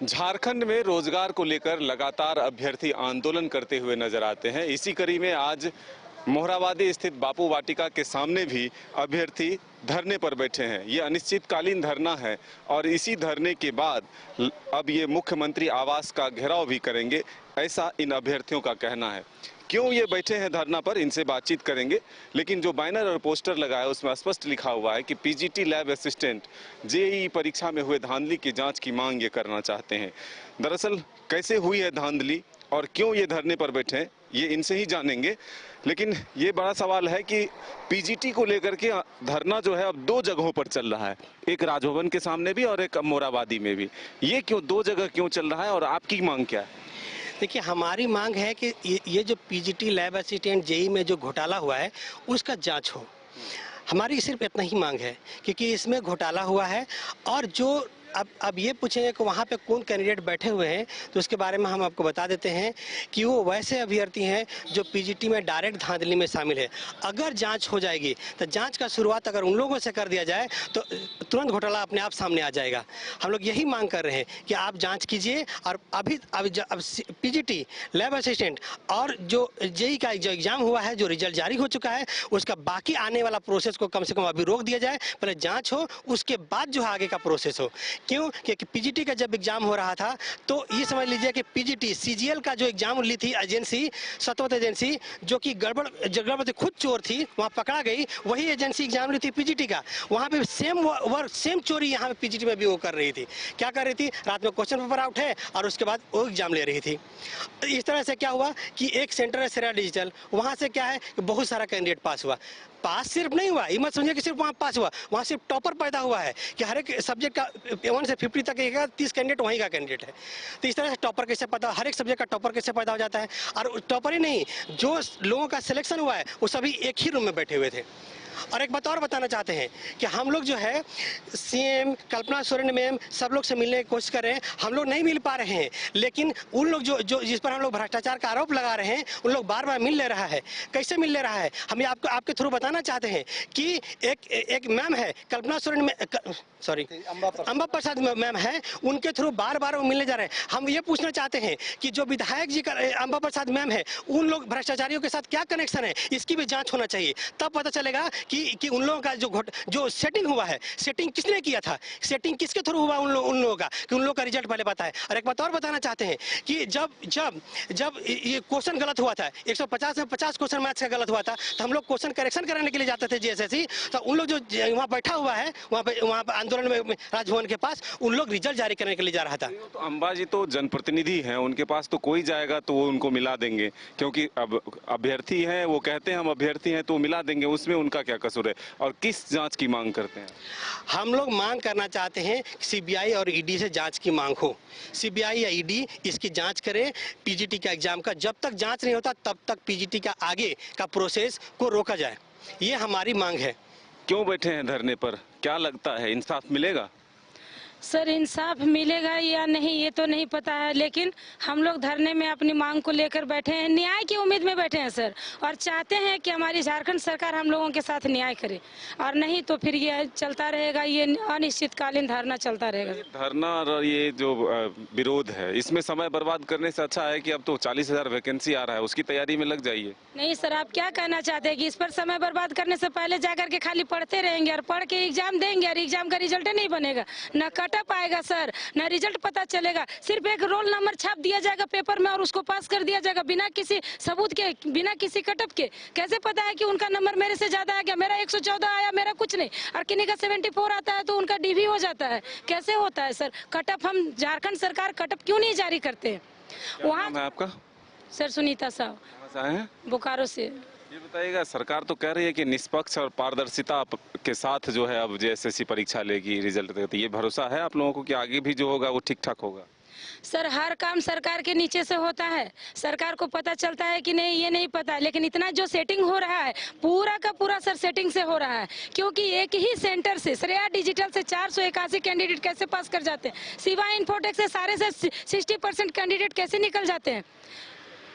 झारखंड में रोजगार को लेकर लगातार अभ्यर्थी आंदोलन करते हुए नजर आते हैं। इसी कड़ी में आज मोहराबादी स्थित बापू वाटिका के सामने भी अभ्यर्थी धरने पर बैठे हैं। ये अनिश्चितकालीन धरना है और इसी धरने के बाद अब ये मुख्यमंत्री आवास का घेराव भी करेंगे, ऐसा इन अभ्यर्थियों का कहना है। क्यों ये बैठे हैं धरना पर, इनसे बातचीत करेंगे। लेकिन जो बैनर और पोस्टर लगा है उसमें स्पष्ट लिखा हुआ है कि पीजीटी लैब असिस्टेंट जेईई परीक्षा में हुए धांधली की जांच की मांग ये करना चाहते हैं। दरअसल कैसे हुई है धांधली और क्यों ये धरने पर बैठे हैं, ये इनसे ही जानेंगे। लेकिन ये बड़ा सवाल है कि पीजीटी को लेकर के धरना जो है अब दो जगहों पर चल रहा है, एक राजभवन के सामने भी और एक मोरहाबादी में भी। ये क्यों दो जगह क्यों चल रहा है और आपकी मांग क्या है? देखिए, हमारी मांग है कि ये जो पीजीटी लैब असिस्टेंट जेईई में जो घोटाला हुआ है उसका जांच हो। हमारी सिर्फ इतना ही मांग है, क्योंकि इसमें घोटाला हुआ है। और जो अब ये पूछेंगे कि वहाँ पे कौन कैंडिडेट बैठे हुए हैं, तो उसके बारे में हम आपको बता देते हैं कि वो वैसे अभ्यर्थी हैं जो पीजीटी में डायरेक्ट धांधली में शामिल है। अगर जांच हो जाएगी तो जांच का शुरुआत अगर उन लोगों से कर दिया जाए तो तुरंत घोटाला अपने आप सामने आ जाएगा। हम लोग यही मांग कर रहे हैं कि आप जाँच कीजिए। और अब पीजीटी लैब असिस्टेंट और जो जेईई का जो एग्ज़ाम हुआ है, जो रिजल्ट जारी हो चुका है, उसका बाकी आने वाला प्रोसेस को कम से कम अभी रोक दिया जाए। पहले जाँच हो, उसके बाद जो आगे का प्रोसेस हो। क्यों? क्योंकि पीजीटी का जब एग्जाम हो रहा था तो ये समझ लीजिए कि पीजीटी सीजीएल का जो एग्जाम ली थी एजेंसी, सतवत एजेंसी, जो कि गड़बड़ खुद चोर थी, वहाँ पकड़ा गई। वही एजेंसी एग्जाम ली थी पीजीटी का। वहाँ पे सेम चोरी यहाँ पे पीजीटी में भी वो कर रही थी। क्या कर रही थी? रात में क्वेश्चन पेपर आउट है और उसके बाद वो एग्जाम ले रही थी। इस तरह से क्या हुआ कि एक सेंटर है श्रेया डिजिटल, वहाँ से क्या है कि बहुत सारा कैंडिडेट पास हुआ। पास सिर्फ नहीं हुआ, ये मत समझिए कि सिर्फ वहाँ पास हुआ, वहाँ सिर्फ टॉपर पैदा हुआ है कि हर एक सब्जेक्ट का 1 से 50 तक 30 कैंडिडेट वहीं का कैंडिडेट है। तो इस तरह से टॉपर कैसे पैदा, हर एक सब्जेक्ट का टॉपर कैसे पैदा हो जाता है। और टॉपर ही नहीं, जो लोगों का सिलेक्शन हुआ है वो सभी एक ही रूम में बैठे हुए थे। और एक बात और बताना चाहते हैं कि हम लोग जो है सीएम कल्पना सोरेन मैम सब लोग से मिलने की कोशिश कर रहे हैं, हम लोग नहीं मिल पा रहे हैं। लेकिन उन लोग जो जिस पर हम लोग भ्रष्टाचार का आरोप लगा रहे हैं, उन लोग बार बार मिल ले रहा है। कैसे मिल ले रहा है, हम आपको आपके थ्रू बताना चाहते हैं कि एक मैम है कल्पना सोरेन में, सॉरी अंबा प्रसाद मैम है, उनके थ्रू बार बार वो मिलने जा रहे हैं। हम ये पूछना चाहते हैं कि जो विधायक जी का अंबा प्रसाद मैम है, उन लोग भ्रष्टाचारियों के साथ क्या कनेक्शन है, इसकी भी जांच होना चाहिए। तब पता चलेगा कि उन लोगों का जो सेटिंग हुआ है, सेटिंग किसने किया था, सेटिंग किसके थ्रू हुआ उन लोगों का, कि उन लोगों का रिजल्ट पहले पता है। और एक बात और बताना चाहते हैं कि जब ये क्वेश्चन गलत हुआ था, 150 में 50 क्वेश्चन मैथ्स का गलत हुआ था, तो हम लोग क्वेश्चन करेक्शन कराने के लिए जाते थे जीएसएससी। तो उन लोग जो वहाँ बैठा हुआ है, वहाँ पे आंदोलन में राजभवन के पास, उन लोग रिजल्ट जारी करने के लिए जा रहा था। तो अंबा जी तो जनप्रतिनिधि हैं, उनके पास तो कोई जाएगा तो वो उनको मिला देंगे, क्योंकि अब अभ्यर्थी हैं, वो कहते हैं हम अभ्यर्थी हैं तो मिला देंगे, उसमें उनका क्या कसूर है? और किस जांच की मांग करते हैं? हम लोग मांग करना चाहते हैं सीबीआई और ईडी से जांच की मांग हो। सीबीआई या ईडी इसकी जांच करे पीजीटी का एग्जाम का। जब तक जांच नहीं होता तब तक पीजीटी का आगे का प्रोसेस को रोका जाए, ये हमारी मांग है। क्यों बैठे हैं धरने पर, क्या लगता है इंसाफ मिलेगा? सर, इंसाफ मिलेगा या नहीं ये तो नहीं पता है, लेकिन हम लोग धरने में अपनी मांग को लेकर बैठे हैं, न्याय की उम्मीद में बैठे हैं सर। और चाहते हैं कि हमारी झारखंड सरकार हम लोगों के साथ न्याय करे, और नहीं तो फिर ये चलता रहेगा, ये अनिश्चितकालीन धरना चलता रहेगा। धरना और ये जो विरोध है, इसमें समय बर्बाद करने से अच्छा है कि अब तो 40,000 वैकेंसी आ रहा है, उसकी तैयारी में लग जाइए। नहीं सर, आप क्या कहना चाहते हैं कि इस पर समय बर्बाद करने से पहले जाकर के खाली पढ़ते रहेंगे और पढ़ के एग्जाम देंगे और एग्जाम का रिजल्ट नहीं बनेगा, न कटअप आएगा सर, न रिजल्ट पता चलेगा। सिर्फ एक रोल नंबर छाप दिया जाएगा पेपर में और उसको पास कर दिया जाएगा बिना किसी सबूत के, बिना किसी कटअप के। कैसे पता है कि उनका नंबर मेरे से ज्यादा आ गया, मेरा 114 आया, मेरा कुछ नहीं, और किन्हीं का 74 आता है तो उनका डीवी हो जाता है? कैसे होता है सर कटअप? हम झारखंड सरकार कटअप क्यों नहीं जारी करते हैं? वहाँ आपका? सर सुनीता साहब, बोकारो से। ये बताइएगा, सरकार तो कह रही है कि निष्पक्ष और पारदर्शिता के साथ जो है अब जेएसएससी परीक्षा लेगी, रिजल्ट देगी, ये भरोसा है आप लोगों को कि आगे भी जो होगा वो ठीक ठाक होगा? सर, हर काम सरकार के नीचे से होता है, सरकार को पता चलता है कि नहीं ये नहीं पता, लेकिन इतना जो सेटिंग हो रहा है पूरा का पूरा सर सेटिंग से हो रहा है। क्योंकि एक ही सेंटर से श्रेया डिजिटल से 481 कैंडिडेट कैसे पास कर जाते हैं, सिवा इन्फोटेक से सारे से 60% कैंडिडेट कैसे निकल जाते हैं?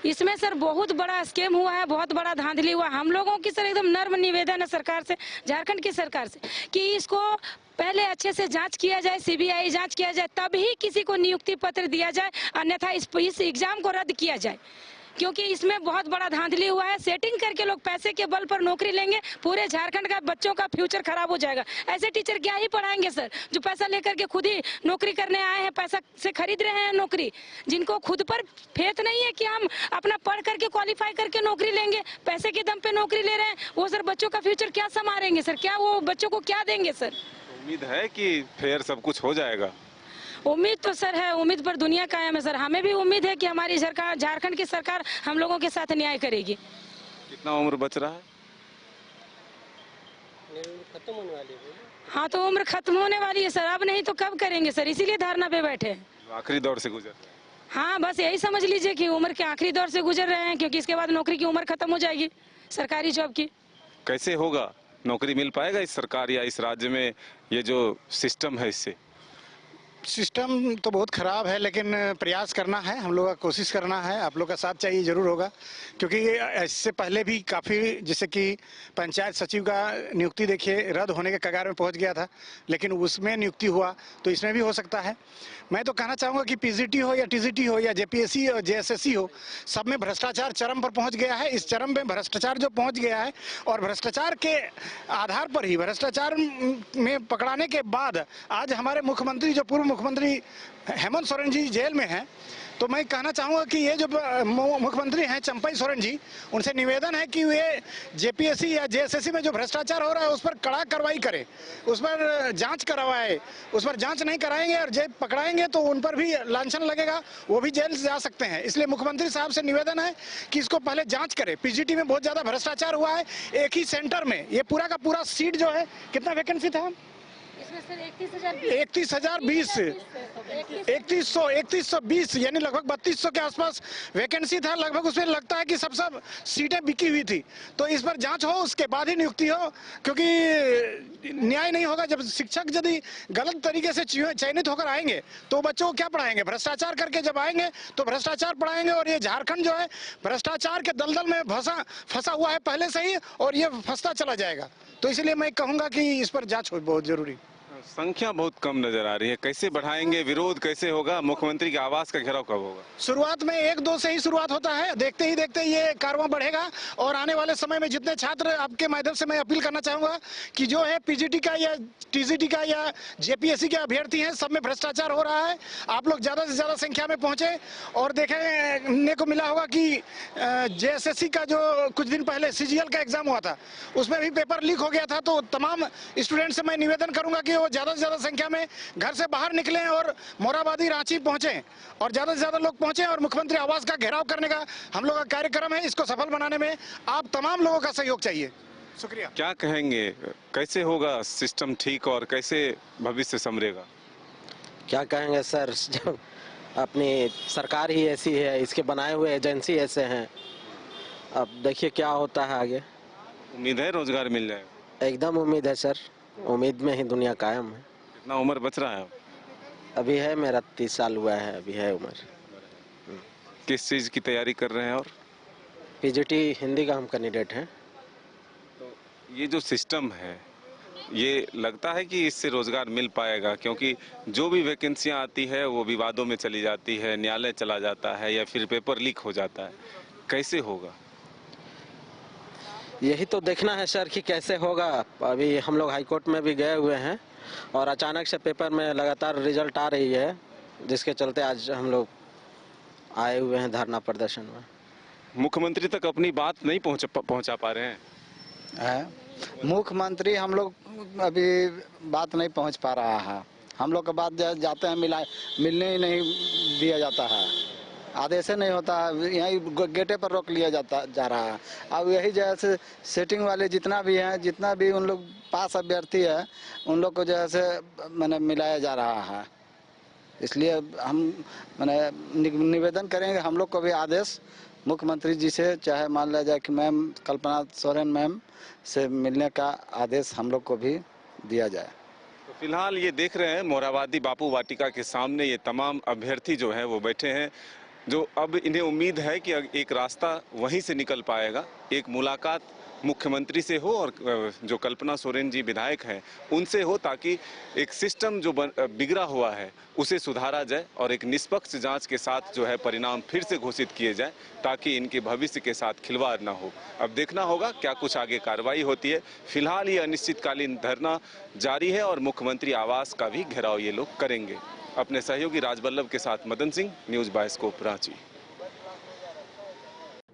इसमें सर बहुत बड़ा स्कैम हुआ है, बहुत बड़ा धांधली हुआ। हम लोगों की सर एकदम नर्म निवेदन है सरकार से, झारखंड की सरकार से, कि इसको पहले अच्छे से जांच किया जाए, सीबीआई जांच किया जाए, तभी किसी को नियुक्ति पत्र दिया जाए, अन्यथा इस एग्जाम को रद्द किया जाए। क्योंकि इसमें बहुत बड़ा धांधली हुआ है। सेटिंग करके लोग पैसे के बल पर नौकरी लेंगे, पूरे झारखंड का बच्चों का फ्यूचर खराब हो जाएगा। ऐसे टीचर क्या ही पढ़ाएंगे सर, जो पैसा लेकर के खुद ही नौकरी करने आए हैं, पैसा से खरीद रहे हैं नौकरी, जिनको खुद पर फेथ नहीं है कि हम अपना पढ़ करके क्वालिफाई करके नौकरी लेंगे, पैसे के दम पे नौकरी ले रहे हैं। वो सर बच्चों का फ्यूचर क्या संभालेंगे सर, क्या वो बच्चों को क्या देंगे सर? उम्मीद है कि फेयर सब कुछ हो जाएगा। उम्मीद तो सर है, उम्मीद पर दुनिया कायम है सर। हमें भी उम्मीद है कि हमारी झारखंड की सरकार हम लोगों के साथ न्याय करेगी। कितना उम्र बच रहा है? खत्म होने वाली है। हाँ तो उम्र खत्म होने वाली है सर, अब नहीं तो कब करेंगे सर, इसीलिए धरना पे बैठे हैं। आखिरी दौर से गुजर रहे हैं। हाँ बस यही समझ लीजिए कि उम्र के आखिरी दौर से गुजर रहे हैं, क्योंकि इसके बाद नौकरी की उम्र खत्म हो जाएगी सरकारी जॉब की। कैसे होगा, नौकरी मिल पाएगा इस सरकार या इस राज्य में? ये जो सिस्टम है, इससे सिस्टम तो बहुत ख़राब है, लेकिन प्रयास करना है, हम लोग का कोशिश करना है। आप लोग का साथ चाहिए, ज़रूर होगा। क्योंकि इससे पहले भी काफ़ी, जैसे कि पंचायत सचिव का नियुक्ति देखिए रद्द होने के कगार में पहुंच गया था, लेकिन उसमें नियुक्ति हुआ, तो इसमें भी हो सकता है। मैं तो कहना चाहूँगा कि पीजीटी हो या टीजीटी हो या जेपीएससी और जेएसएससी हो, सब में भ्रष्टाचार चरम पर पहुँच गया है। इस चरम में भ्रष्टाचार जो पहुँच गया है, और भ्रष्टाचार के आधार पर ही, भ्रष्टाचार में पकड़ाने के बाद आज हमारे मुख्यमंत्री, जो पूर्व मुख्यमंत्री हेमंत सोरेन जी जेल में हैं, तो मैं कहना चाहूँगा कि ये जो मुख्यमंत्री हैं चंपई सोरेन जी, उनसे निवेदन है कि वे जेपीएससी या जेएसएससी में जो भ्रष्टाचार हो रहा है उस पर कड़ा कार्रवाई करें, उस पर जांच करवाए। उस पर जांच नहीं कराएंगे और जेल पकड़ाएंगे तो उन पर भी लांछन लगेगा, वो भी जेल जा सकते हैं। इसलिए मुख्यमंत्री साहब से निवेदन है कि इसको पहले जाँच करें। पीजीटी में बहुत ज़्यादा भ्रष्टाचार हुआ है, एक ही सेंटर में ये पूरा का पूरा सीट जो है, कितना वैकेंसी था? 3120 यानी लगभग 3200 के आसपास वैकेंसी था लगभग। उसमें लगता है कि सब सीटें बिकी हुई थी। तो इस पर जांच हो, उसके बाद ही नियुक्ति हो, क्योंकि न्याय नहीं होगा। जब शिक्षक यदि गलत तरीके से चयनित होकर आएंगे तो बच्चों को क्या पढ़ाएंगे? भ्रष्टाचार करके जब आएंगे तो भ्रष्टाचार पढ़ाएंगे। और ये झारखंड जो है भ्रष्टाचार के दलदल में फंसा हुआ है पहले से ही, और ये फंसता चला जाएगा। तो इसलिए मैं कहूँगा कि इस पर जाँच हो, बहुत जरूरी। संख्या बहुत कम नजर आ रही है, कैसे बढ़ाएंगे? विरोध कैसे होगा? मुख्यमंत्री के आवास का घेराव कब होगा? शुरुआत में 1-2 से ही शुरुआत होता है, देखते ही देखते ये कारवां बढ़ेगा। और आने वाले समय में जितने छात्र, आपके माध्यम से मैं अपील करना चाहूंगा कि जो है पीजीटी का या टीजीटी का या जेपीएससी के अभ्यर्थी हैं, सब में भ्रष्टाचार हो रहा है। आप लोग ज्यादा से ज्यादा संख्या में पहुंचे। और देखने को मिला होगा कि जेएसएससी का जो कुछ दिन पहले सीजीएल का एग्जाम हुआ था, उसमें भी पेपर लीक हो गया था। तो तमाम स्टूडेंट से मैं निवेदन करूंगा कि वो ज्यादा से ज्यादा संख्या में घर से बाहर निकलें और मोराबादी रांची पहुंचे, और ज्यादा से ज्यादा लोग पहुंचे। और मुख्यमंत्री आवास का घेराव करने का हम लोग का कार्यक्रम है, इसको सफल बनाने में आप तमाम लोगों का सहयोग चाहिए। शुक्रिया। क्या कहेंगे, कैसे होगा सिस्टम ठीक और कैसे भविष्य संभलेगा? क्या कहेंगे सर, जब अपनी सरकार ही ऐसी है, इसके बनाए हुए एजेंसी ऐसे हैं, अब देखिए क्या होता है आगे। उम्मीद है रोजगार मिल जाएगा? एकदम उम्मीद है सर, उम्मीद में ही दुनिया कायम है। कितना उम्र बच रहा है? अभी है मेरा 30 साल हुआ है, अभी है उम्र। किस चीज़ की तैयारी कर रहे हैं? और पीजीटी हिंदी का हम कैंडिडेट हैं। तो ये जो सिस्टम है, ये लगता है कि इससे रोजगार मिल पाएगा? क्योंकि जो भी वैकेंसियां आती है वो विवादों में चली जाती है, न्यायालय चला जाता है या फिर पेपर लीक हो जाता है। कैसे होगा? यही तो देखना है सर कि कैसे होगा। अभी हम लोग हाई कोर्ट में भी गए हुए हैं और अचानक से पेपर में लगातार रिजल्ट आ रही है, जिसके चलते आज हम लोग आए हुए हैं धरना प्रदर्शन में। मुख्यमंत्री तक अपनी बात नहीं पहुंचा पा रहे हैं? मुख्यमंत्री हम लोग अभी बात नहीं पहुंच पा रहा है। हम लोग के बात जाते हैं मिलने ही नहीं दिया जाता है, आदेश नहीं होता है, यहीं गेटे पर रोक लिया जा रहा है। अब यही जैसे सेटिंग वाले जितना भी हैं, जितना भी उन लोग पास अभ्यर्थी है, उन लोग को जैसे मैंने मिलाया जा रहा है। इसलिए हम मैंने निवेदन करेंगे, हम लोग को भी आदेश मुख्यमंत्री जी से, चाहे मान लिया जाए कि मैम कल्पना सोरेन मैम से मिलने का आदेश हम लोग को भी दिया जाए। तो फिलहाल ये देख रहे हैं मोरहाबादी बापू वाटिका के सामने ये तमाम अभ्यर्थी जो हैं वो बैठे हैं। जो अब इन्हें उम्मीद है कि एक रास्ता वहीं से निकल पाएगा, एक मुलाकात मुख्यमंत्री से हो और जो कल्पना सोरेन जी विधायक हैं उनसे हो, ताकि एक सिस्टम जो बिगड़ा हुआ है उसे सुधारा जाए और एक निष्पक्ष जांच के साथ जो है परिणाम फिर से घोषित किए जाए, ताकि इनके भविष्य के साथ खिलवाड़ ना हो। अब देखना होगा क्या कुछ आगे कार्रवाई होती है। फिलहाल ये अनिश्चितकालीन धरना जारी है और मुख्यमंत्री आवास का भी घेराव ये लोग करेंगे। अपने सहयोगी राजबल्लभ के साथ Madan Singh, news bioscope, Ranchi.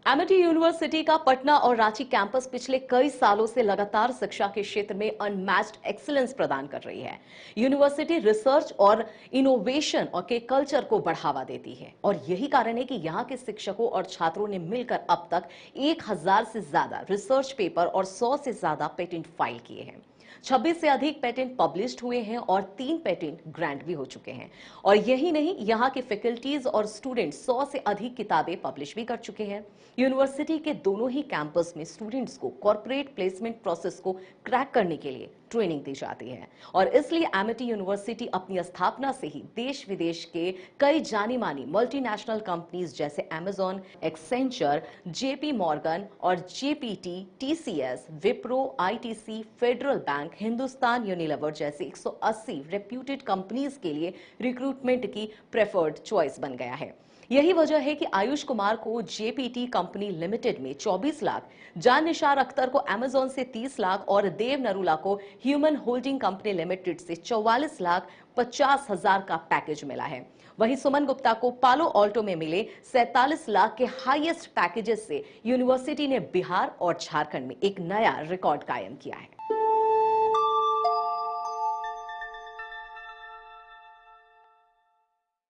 Amity university का पटना और रांची कैंपस पिछले कई सालों से लगातार शिक्षा के क्षेत्र में अनमैच्ड एक्सीलेंस प्रदान कर रही है। यूनिवर्सिटी रिसर्च और इनोवेशन और के कल्चर को बढ़ावा देती है और यही कारण है कि यहाँ के शिक्षकों और छात्रों ने मिलकर अब तक 1000 से ज्यादा रिसर्च पेपर और 100 से ज्यादा पेटेंट फाइल किए हैं। 26 से अधिक पेटेंट पब्लिश्ड हुए हैं और 3 पेटेंट ग्रांट भी हो चुके हैं। और यही नहीं, यहाँ के फैकल्टीज और स्टूडेंट 100 से अधिक किताबें पब्लिश भी कर चुके हैं। यूनिवर्सिटी के दोनों ही कैंपस में स्टूडेंट्स को कॉर्पोरेट प्लेसमेंट प्रोसेस को क्रैक करने के लिए ट्रेनिंग दी जाती है और इसलिए एमिटी यूनिवर्सिटी अपनी स्थापना से ही देश विदेश के कई जानी मानी मल्टीनेशनल कंपनीज जैसे अमेजॉन, एक्सेंचर, जेपी मॉर्गन और GPT, TCS, Wipro, ITC, federal bank, Hindustan Unilever जैसे 180 रेप्यूटेड कंपनीज के लिए रिक्रूटमेंट की प्रेफर्ड चॉइस बन गया है। यही वजह है कि आयुष कुमार को जेपीटी कंपनी लिमिटेड में 24 लाख, जान निसार अख्तर को अमेजॉन से 30 लाख और देव नरूला को ह्यूमन होल्डिंग कंपनी लिमिटेड से 44,50,000 का पैकेज मिला है। वहीं सुमन गुप्ता को पालो ऑल्टो में मिले 47 लाख के हाईएस्ट पैकेजेस से यूनिवर्सिटी ने बिहार और झारखंड में एक नया रिकॉर्ड कायम किया है।